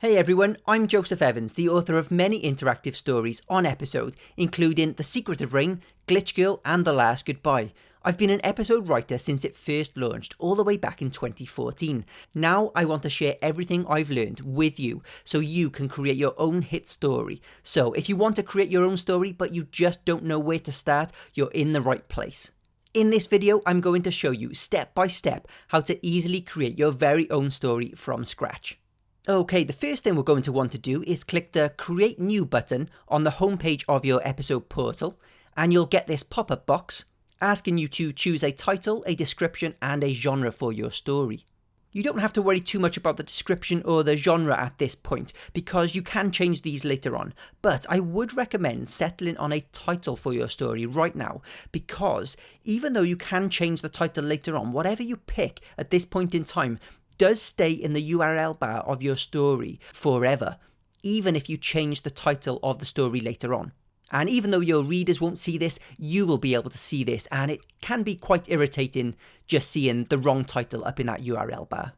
Hey everyone, I'm Joseph Evans, the author of many interactive stories on episode, including The Secret of Rain, Glitch Girl, and The Last Goodbye. I've been an episode writer since it first launched, all the way back in 2014. Now I want to share everything I've learned with you, so you can create your own hit story. So if you want to create your own story, but you just don't know where to start, you're in the right place. In this video, I'm going to show you step by step how to easily create your very own story from scratch. Okay, the first thing we're going to want to do is click the Create New button on the homepage of your episode portal, and you'll get this pop-up box asking you to choose a title, a description, and a genre for your story. You don't have to worry too much about the description or the genre at this point, because you can change these later on, but I would recommend settling on a title for your story right now, because even though you can change the title later on, whatever you pick at this point in time does stay in the URL bar of your story forever, even if you change the title of the story later on. And even though your readers won't see this, you will be able to see this, and it can be quite irritating just seeing the wrong title up in that URL bar.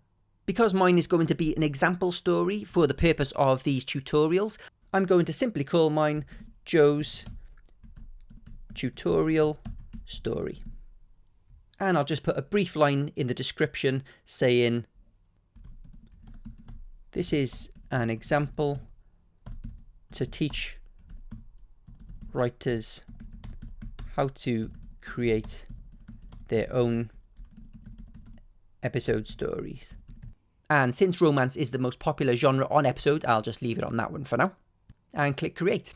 Because mine is going to be an example story for the purpose of these tutorials, I'm going to simply call mine Joe's Tutorial Story. And I'll just put a brief line in the description saying, this is an example to teach writers how to create their own episode stories. And since romance is the most popular genre on episode, I'll just leave it on that one for now. And click Create.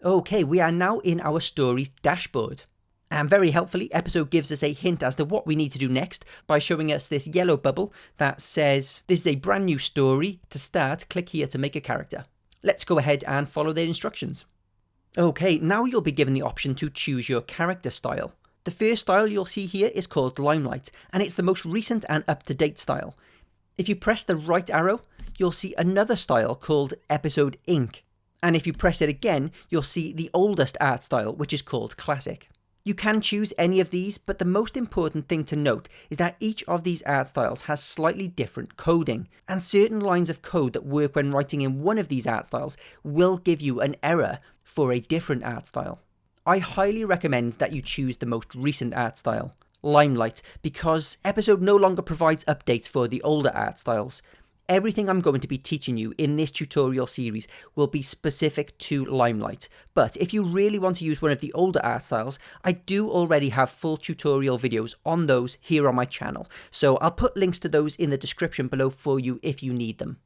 Okay, we are now in our story's dashboard. And very helpfully, episode gives us a hint as to what we need to do next by showing us this yellow bubble that says, this is a brand new story. To start, click here to make a character. Let's go ahead and follow their instructions. Okay, now you'll be given the option to choose your character style. The first style you'll see here is called Limelight, and it's the most recent and up-to-date style. If you press the right arrow, you'll see another style called Episode Ink. And if you press it again, you'll see the oldest art style, which is called Classic. You can choose any of these, but the most important thing to note is that each of these art styles has slightly different coding, and certain lines of code that work when writing in one of these art styles will give you an error for a different art style. I highly recommend that you choose the most recent art style, Limelight, because episode no longer provides updates for the older art styles. Everything I'm going to be teaching you in this tutorial series will be specific to Limelight, but if you really want to use one of the older art styles, I do already have full tutorial videos on those here on my channel, so I'll put links to those in the description below for you if you need them.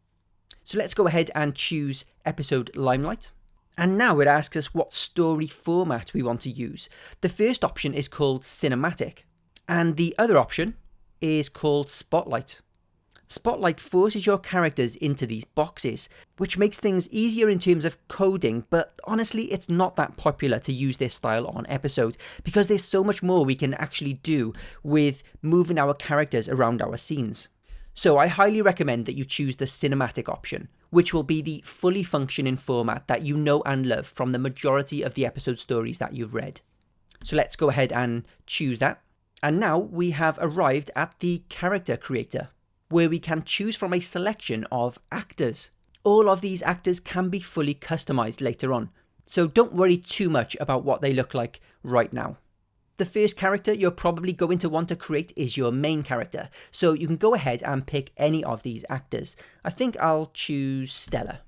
So let's go ahead and choose episode Limelight. And now it asks us what story format we want to use. The first option is called Cinematic, and the other option is called Spotlight. Spotlight forces your characters into these boxes, which makes things easier in terms of coding, but honestly it's not that popular to use this style on episode, because there's so much more we can actually do with moving our characters around our scenes. So I highly recommend that you choose the cinematic option, which will be the fully functioning format that you know and love from the majority of the episode stories that you've read. So let's go ahead and choose that. And now we have arrived at the character creator, where we can choose from a selection of actors. All of these actors can be fully customized later on, so don't worry too much about what they look like right now. The first character you're probably going to want to create is your main character, so you can go ahead and pick any of these actors. I think I'll choose Stella,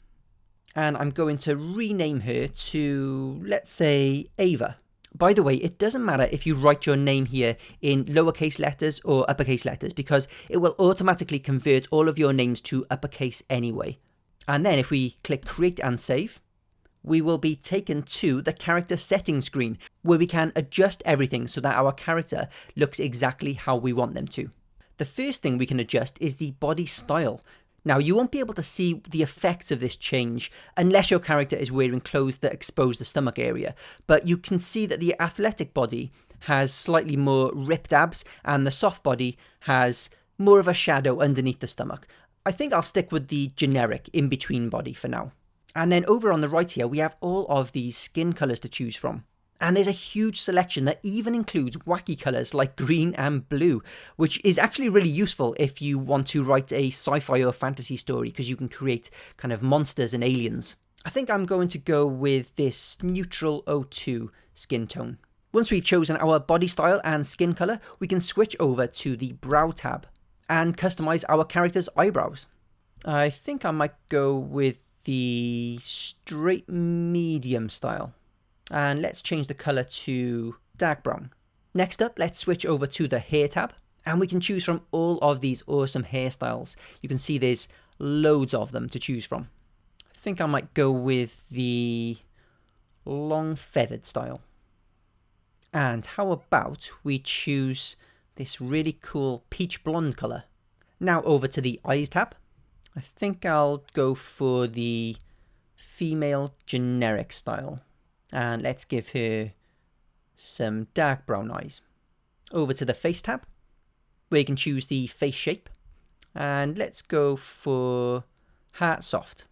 and I'm going to rename her to, let's say, Ava. By the way, it doesn't matter if you write your name here in lowercase letters or uppercase letters, because it will automatically convert all of your names to uppercase anyway. And then if we click Create and Save, we will be taken to the character settings screen, where we can adjust everything so that our character looks exactly how we want them to. The first thing we can adjust is the body style. Now, you won't be able to see the effects of this change unless your character is wearing clothes that expose the stomach area, but you can see that the athletic body has slightly more ripped abs and the soft body has more of a shadow underneath the stomach. I think I'll stick with the generic in-between body for now. And then over on the right here, we have all of these skin colors to choose from. And there's a huge selection that even includes wacky colours like green and blue, which is actually really useful if you want to write a sci-fi or fantasy story, because you can create kind of monsters and aliens. I think I'm going to go with this neutral 02 skin tone. Once we've chosen our body style and skin colour, we can switch over to the brow tab and customise our character's eyebrows. I think I might go with the straight medium style. And let's change the colour to dark brown. Next up, let's switch over to the hair tab, and we can choose from all of these awesome hairstyles. You can see there's loads of them to choose from. I think I might go with the long feathered style. And how about we choose this really cool peach blonde colour. Now over to the eyes tab. I think I'll go for the female generic style. And let's give her some dark brown eyes. Over to the face tab, where you can choose the face shape. And let's go for heart soft.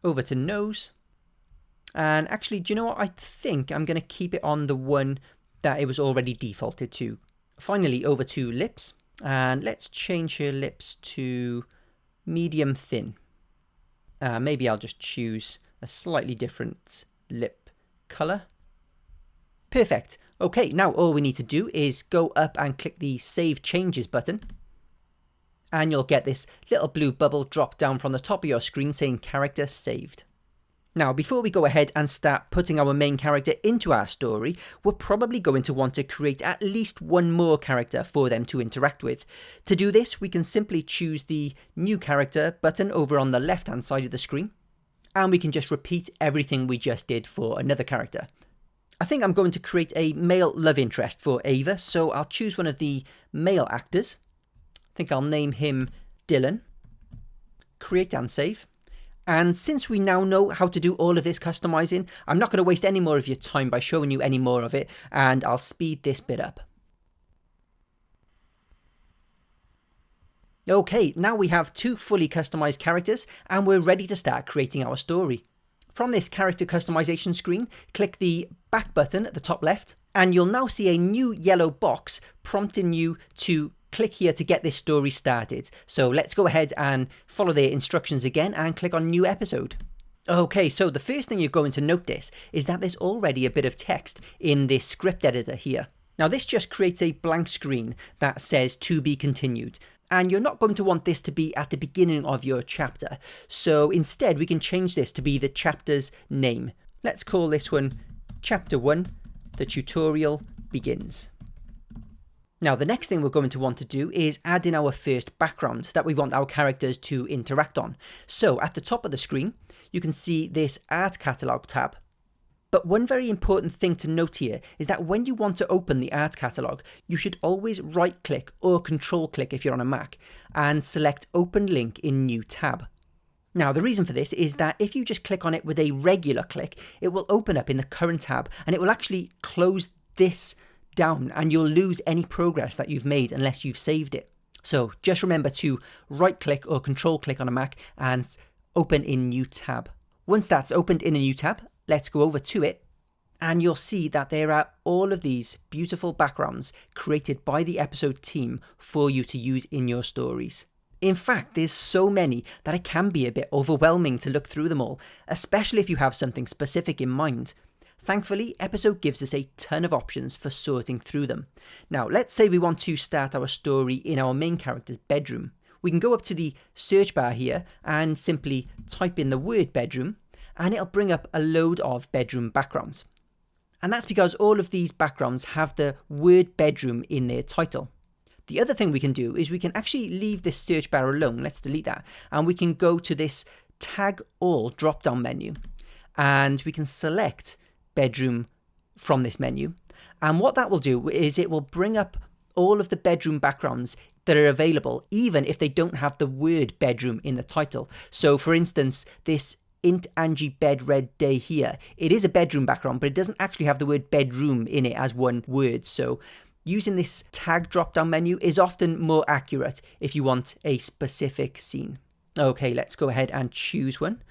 Over to nose. And actually, do you know what? I think I'm going to keep it on the one that it was already defaulted to. Finally, over to lips. And let's change her lips to medium thin. Maybe I'll just choose a slightly different lip colour. Perfect. Okay, now all we need to do is go up and click the Save Changes button. And you'll get this little blue bubble drop down from the top of your screen saying character saved. Now, before we go ahead and start putting our main character into our story, we're probably going to want to create at least one more character for them to interact with. To do this, we can simply choose the New Character button over on the left-hand side of the screen. And we can just repeat everything we just did for another character. I think I'm going to create a male love interest for Ava, so I'll choose one of the male actors. I think I'll name him Dylan. Create and save. And since we now know how to do all of this customizing, I'm not going to waste any more of your time by showing you any more of it, and I'll speed this bit up. Okay, now we have two fully customized characters and we're ready to start creating our story. From this character customization screen, click the back button at the top left and you'll now see a new yellow box prompting you to click here to get this story started. So let's go ahead and follow the instructions again and click on new episode. Okay, so the first thing you're going to notice is that there's already a bit of text in this script editor here. Now this just creates a blank screen that says to be continued. And you're not going to want this to be at the beginning of your chapter. So instead, we can change this to be the chapter's name. Let's call this one Chapter 1, The Tutorial Begins. Now, the next thing we're going to want to do is add in our first background that we want our characters to interact on. So at the top of the screen, you can see this Art Catalog tab. But one very important thing to note here is that when you want to open the art catalogue, you should always right click or control click if you're on a Mac and select Open Link in New Tab. Now the reason for this is that if you just click on it with a regular click, it will open up in the current tab and it will actually close this down and you'll lose any progress that you've made unless you've saved it. So just remember to right click or control click on a Mac and open in New Tab. Once that's opened in a new tab, let's go over to it and you'll see that there are all of these beautiful backgrounds created by the episode team for you to use in your stories. In fact, there's so many that it can be a bit overwhelming to look through them all, especially if you have something specific in mind. Thankfully, Episode gives us a ton of options for sorting through them. Now, let's say we want to start our story in our main character's bedroom. We can go up to the search bar here and simply type in the word bedroom, and it'll bring up a load of bedroom backgrounds. And that's because all of these backgrounds have the word bedroom in their title. The other thing we can do is we can actually leave this search bar alone. Let's delete that. And we can go to this tag all drop down menu and we can select bedroom from this menu. And what that will do is it will bring up all of the bedroom backgrounds that are available, even if they don't have the word bedroom in the title. So for instance, this int Angie bed red day here, it is a bedroom background, but it doesn't actually have the word bedroom in it as one word. So using this tag drop down menu is often more accurate if you want a specific scene. Okay, let's go ahead and choose one.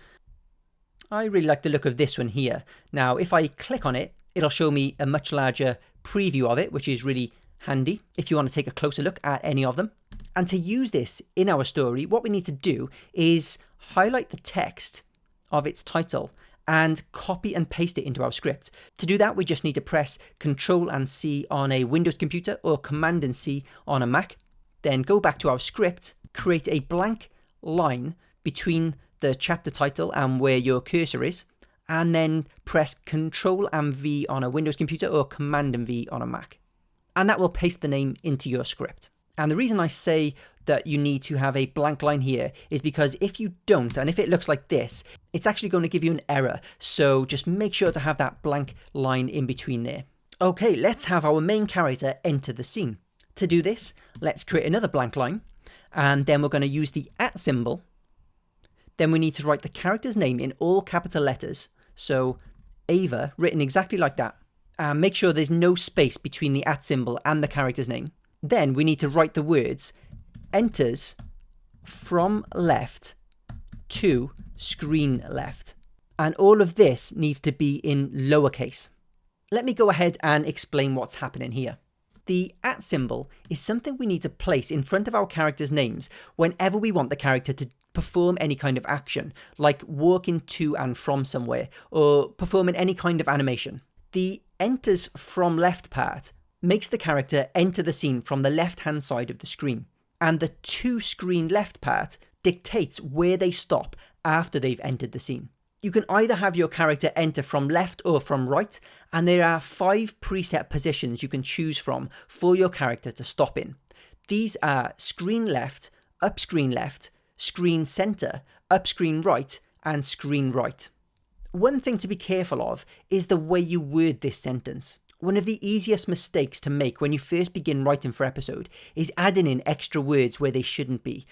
I really like the look of this one here. Now, if I click on it, It'll show me a much larger preview of it, which is really handy if you want to take a closer look at any of them. And to use this in our story, what we need to do is highlight the text of its title and copy and paste it into our script. To do that, we just need to press Control and C on a Windows computer or Command and C on a Mac. Then go back to our script, create a blank line between the chapter title and where your cursor is, and then press Control and V on a Windows computer or Command and V on a Mac. And that will paste the name into your script. And the reason I say that you need to have a blank line here is because if you don't, and if it looks like this, it's actually going to give you an error. So just make sure to have that blank line in between there. Okay, let's have our main character enter the scene. To do this, let's create another blank line, and then we're going to use the @ symbol. Then we need to write the character's name in all capital letters. So Ava, written exactly like that. And make sure there's no space between the @ symbol and the character's name. Then we need to write the words enters from left to screen left. And all of this needs to be in lowercase. Let me go ahead and explain what's happening here. The @ symbol is something we need to place in front of our characters' names whenever we want the character to perform any kind of action, like walking to and from somewhere, or performing any kind of animation. The enters from left part makes the character enter the scene from the left-hand side of the screen, and the to screen left part dictates where they stop after they've entered the scene. You can either have your character enter from left or from right, and there are 5 preset positions you can choose from for your character to stop in. These are screen left, up screen left, screen center, up screen right, and screen right. One thing to be careful of is the way you word this sentence. One of the easiest mistakes to make when you first begin writing for episode is adding in extra words where they shouldn't be.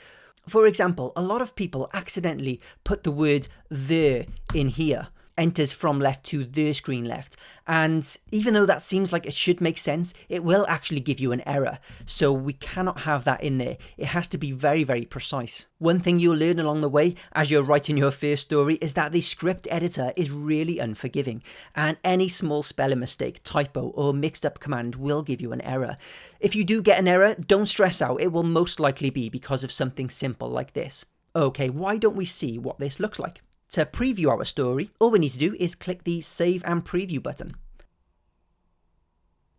For example, a lot of people accidentally put the word the in here, enters from left to the screen left. And even though that seems like it should make sense, it will actually give you an error. So we cannot have that in there. It has to be very, very precise. One thing you'll learn along the way as you're writing your first story is that the script editor is really unforgiving. And any small spelling mistake, typo, or mixed up command will give you an error. If you do get an error, don't stress out. It will most likely be because of something simple like this. Okay, why don't we see what this looks like? To preview our story, all we need to do is click the Save and Preview button.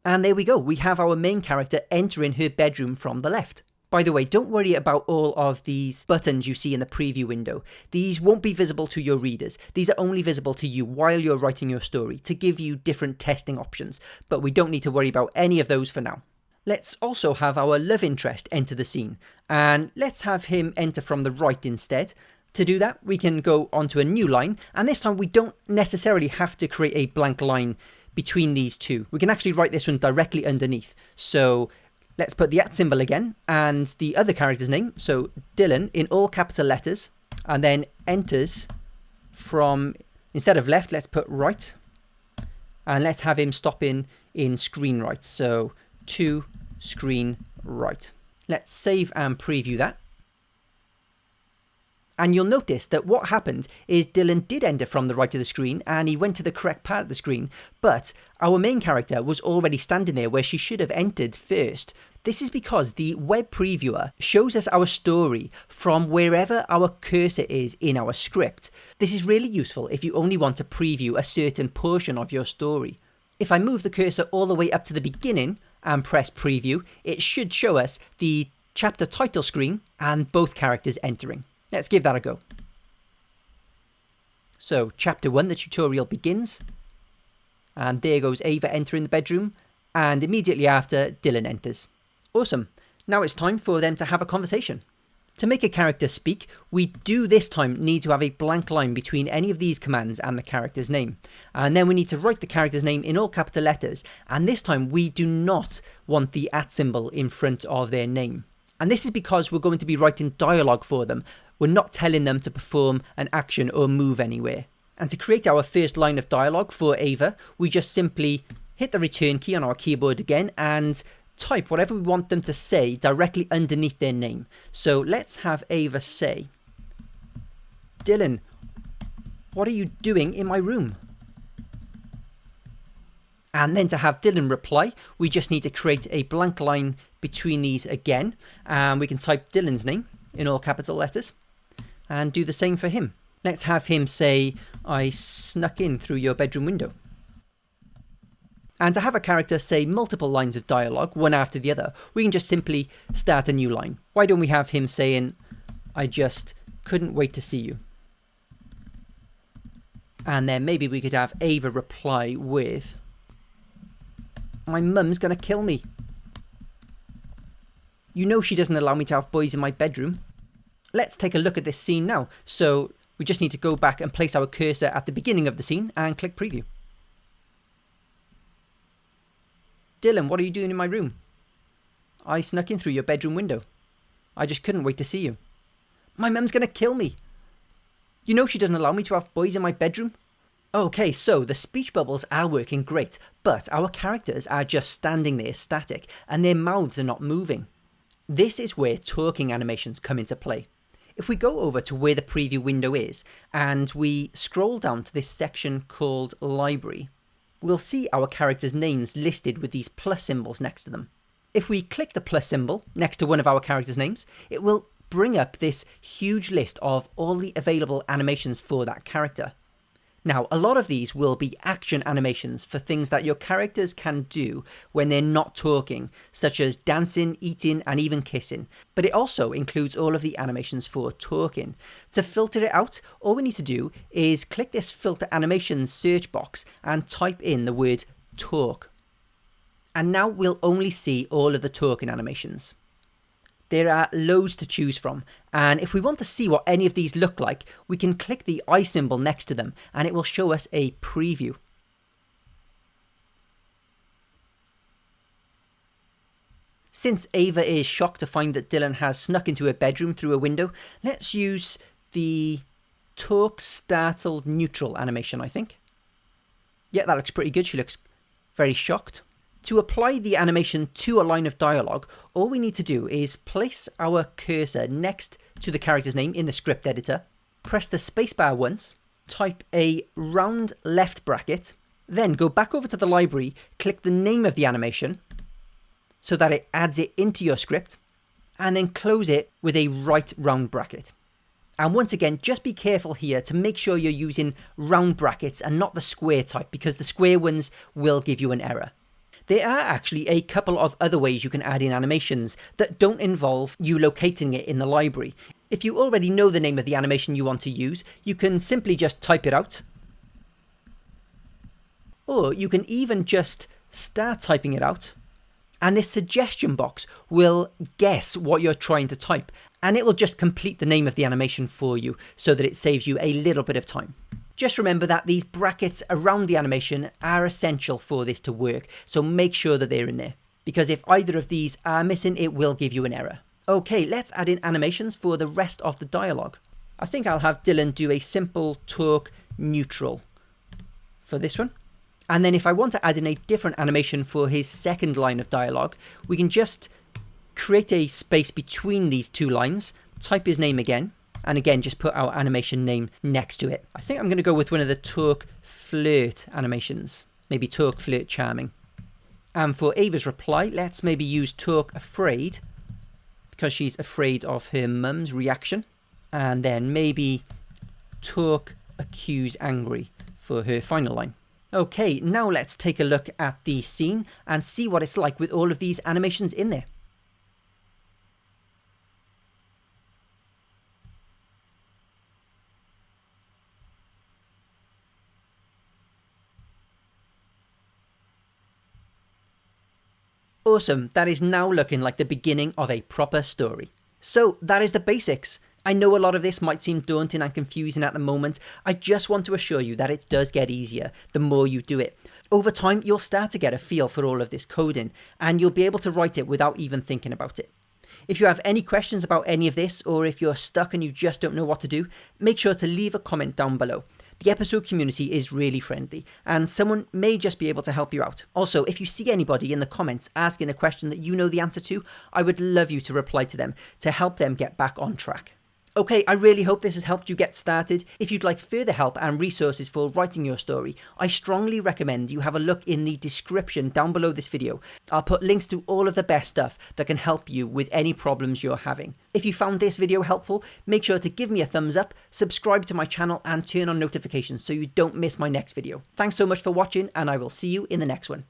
And there we go, we have our main character entering her bedroom from the left. By the way, don't worry about all of these buttons you see in the preview window. These won't be visible to your readers. These are only visible to you while you're writing your story to give you different testing options, but we don't need to worry about any of those for now. Let's also have our love interest enter the scene, and let's have him enter from the right instead. To do that, we can go onto a new line, and this time we don't necessarily have to create a blank line between these two. We can actually write this one directly underneath. So let's put the @ symbol again, and the other character's name, so Dylan, in all capital letters, and then enters from, instead of left, let's put right, and let's have him stop in screen right, so to screen right. Let's save and preview that. And you'll notice that what happened is Dylan did enter from the right of the screen and he went to the correct part of the screen, but our main character was already standing there where she should have entered first. This is because the web previewer shows us our story from wherever our cursor is in our script. This is really useful if you only want to preview a certain portion of your story. If I move the cursor all the way up to the beginning and press preview, it should show us the chapter title screen and both characters entering. Let's give that a go. So, chapter 1, the tutorial begins. And there goes Ava entering the bedroom. And immediately after, Dylan enters. Awesome. Now it's time for them to have a conversation. To make a character speak, we do this time need to have a blank line between any of these commands and the character's name. And then we need to write the character's name in all capital letters. And this time we do not want the @ symbol in front of their name. And this is because we're going to be writing dialogue for them. We're not telling them to perform an action or move anywhere. And to create our first line of dialogue for Ava, we just simply hit the return key on our keyboard again and type whatever we want them to say directly underneath their name. So let's have Ava say, Dylan, what are you doing in my room? And then to have Dylan reply, we just need to create a blank line between these again. And we can type Dylan's name in all capital letters and do the same for him. Let's have him say, I snuck in through your bedroom window. And to have a character say multiple lines of dialogue, one after the other, we can just simply start a new line. Why don't we have him saying, I just couldn't wait to see you. And then maybe we could have Ava reply with, my mum's gonna kill me. You know she doesn't allow me to have boys in my bedroom. Let's take a look at this scene now. So we just need to go back and place our cursor at the beginning of the scene and click preview. Dylan, what are you doing in my room? I snuck in through your bedroom window. I just couldn't wait to see you. My mum's gonna kill me. You know she doesn't allow me to have boys in my bedroom. Okay, so the speech bubbles are working great, but our characters are just standing there static and their mouths are not moving. This is where talking animations come into play. If we go over to where the preview window is and we scroll down to this section called Library, we'll see our characters' names listed with these plus symbols next to them. If we click the plus symbol next to one of our characters' names, it will bring up this huge list of all the available animations for that character. Now, a lot of these will be action animations for things that your characters can do when they're not talking, such as dancing, eating, and even kissing. But it also includes all of the animations for talking. To filter it out, all we need to do is click this filter animations search box and type in the word talk. And now we'll only see all of the talking animations. There are loads to choose from, and if we want to see what any of these look like, we can click the eye symbol next to them and it will show us a preview. Since Ava is shocked to find that Dylan has snuck into her bedroom through a window, let's use the talk startled neutral animation, I think. Yeah, that looks pretty good. She looks very shocked. To apply the animation to a line of dialogue, all we need to do is place our cursor next to the character's name in the script editor, press the spacebar once, type a round left bracket, then go back over to the library, click the name of the animation so that it adds it into your script, and then close it with a right round bracket. And once again, just be careful here to make sure you're using round brackets and not the square type, because the square ones will give you an error. There are actually a couple of other ways you can add in animations that don't involve you locating it in the library. If you already know the name of the animation you want to use, you can simply just type it out. Or you can even just start typing it out, and this suggestion box will guess what you're trying to type, and it will just complete the name of the animation for you so that it saves you a little bit of time. Just remember that these brackets around the animation are essential for this to work, so make sure that they're in there, because if either of these are missing, it will give you an error. Okay, let's add in animations for the rest of the dialogue. I think I'll have Dylan do a simple talk neutral for this one. And then if I want to add in a different animation for his second line of dialogue, we can just create a space between these two lines, type his name again, and again, just put our animation name next to it. I think I'm going to go with one of the talk flirt animations. Maybe talk flirt charming. And for Ava's reply, let's maybe use talk afraid, because she's afraid of her mum's reaction. And then maybe talk accuse angry for her final line. Okay, now let's take a look at the scene and see what it's like with all of these animations in there. Awesome, that is now looking like the beginning of a proper story. So that is the basics. I know a lot of this might seem daunting and confusing at the moment. I just want to assure you that it does get easier the more you do it. Over time, you'll start to get a feel for all of this coding, and you'll be able to write it without even thinking about it. If you have any questions about any of this, or if you're stuck and you just don't know what to do, make sure to leave a comment down below. The episode community is really friendly, and someone may just be able to help you out. Also, if you see anybody in the comments asking a question that you know the answer to, I would love you to reply to them to help them get back on track. Okay, I really hope this has helped you get started. If you'd like further help and resources for writing your story, I strongly recommend you have a look in the description down below this video. I'll put links to all of the best stuff that can help you with any problems you're having. If you found this video helpful, make sure to give me a thumbs up, subscribe to my channel, and turn on notifications so you don't miss my next video. Thanks so much for watching, and I will see you in the next one.